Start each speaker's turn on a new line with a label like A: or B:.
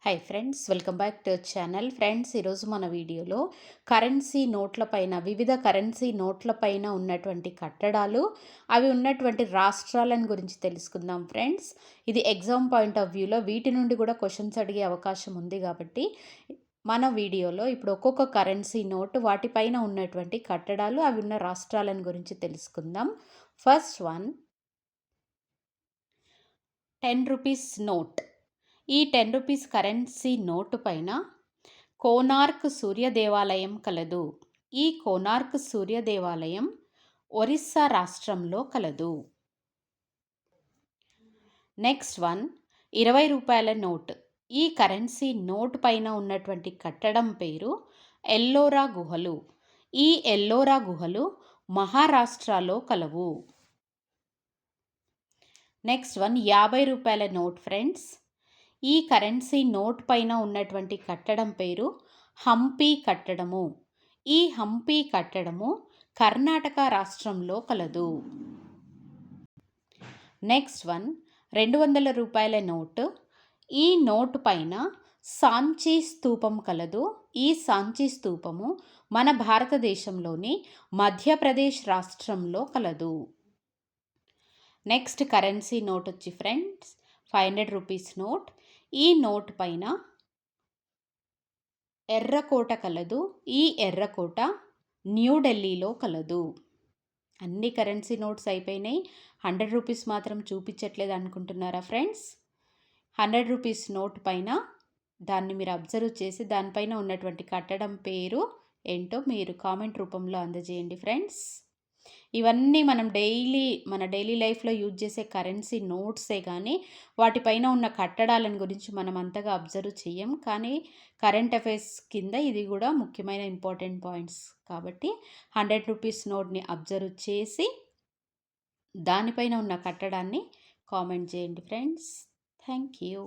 A: Hi friends, welcome back to channel. Friends, ఈరోజు మన వీడియోలో కరెన్సీ నోట్ల పైన వివిధ కరెన్సీ నోట్ల పైన ఉన్నటువంటి కట్టడాలు, అవి ఉన్నటువంటి రాష్ట్రాలను గురించి తెలుసుకుందాం. ఫ్రెండ్స్, ఇది ఎగ్జామ్ పాయింట్ ఆఫ్ వ్యూలో వీటి నుండి కూడా క్వశ్చన్స్ అడిగే అవకాశం ఉంది కాబట్టి మన వీడియోలో ఇప్పుడు ఒక్కొక్క కరెన్సీ నోట్ వాటిపైన ఉన్నటువంటి కట్టడాలు, అవి ఉన్న రాష్ట్రాలను గురించి తెలుసుకుందాం. First one, 10 rupees note. ఈ 10 రూపీస్ కరెన్సీ నోటు పైన కోనార్క్ సూర్య దేవాలయం కలదు. ఈ కోనార్క్ సూర్య దేవాలయం ఒరిస్సా రాష్ట్రంలో కలదు. నెక్స్ట్ వన్, 20 రూపాయల నోట్. ఈ కరెన్సీ నోట్ పైన ఉన్నటువంటి కట్టడం పేరు ఎల్లోరా గుహలు. ఈ ఎల్లోరా గుహలు మహారాష్ట్రలో కలవు. నెక్స్ట్ వన్, 50 రూపాయల నోట్. ఫ్రెండ్స్, ఈ కరెన్సీ నోట్ పైన ఉన్నటువంటి కట్టడం పేరు హంపి కట్టడము. ఈ హంపి కట్టడము కర్ణాటక రాష్ట్రంలో కలదు. నెక్స్ట్ వన్, 200 రూపాయల నోట్. ఈ నోటు పైన సాంచి స్తూపం కలదు. ఈ సాంచి స్తూపము మన భారతదేశంలోని మధ్యప్రదేశ్ రాష్ట్రంలో కలదు. నెక్స్ట్ కరెన్సీ నోట్ వచ్చి ఫ్రెండ్స్ 500 రూపీస్ నోట్. ఈ నోట్ పైన ఎర్రకోట కలదు. ఈ ఎర్రకోట న్యూఢిల్లీలో కలదు. అన్ని కరెన్సీ నోట్స్ అయిపోయినాయి. 100 రూపీస్ మాత్రం చూపించట్లేదు అనుకుంటున్నారా ఫ్రెండ్స్? 100 రూపీస్ నోట్ పైన దాన్ని మీరు అబ్జర్వ్ చేసి దానిపైన ఉన్నటువంటి కట్టడం పేరు ఏంటో మీరు కామెంట్ రూపంలో అందజేయండి ఫ్రెండ్స్. ఇవన్నీ మన డైలీ లైఫ్లో యూజ్ చేసే కరెన్సీ నోట్సే, కానీ వాటిపైన ఉన్న కట్టడాలను గురించి మనం అంతగా అబ్జర్వ్ చెయ్యం. కానీ కరెంట్ అఫైర్స్ కింద ఇది కూడా ముఖ్యమైన ఇంపార్టెంట్ పాయింట్స్ కాబట్టి 100 రూపీస్ నోట్ని అబ్జర్వ్ చేసి దానిపైన ఉన్న కట్టడాన్ని కామెంట్ చేయండి ఫ్రెండ్స్. Thank you.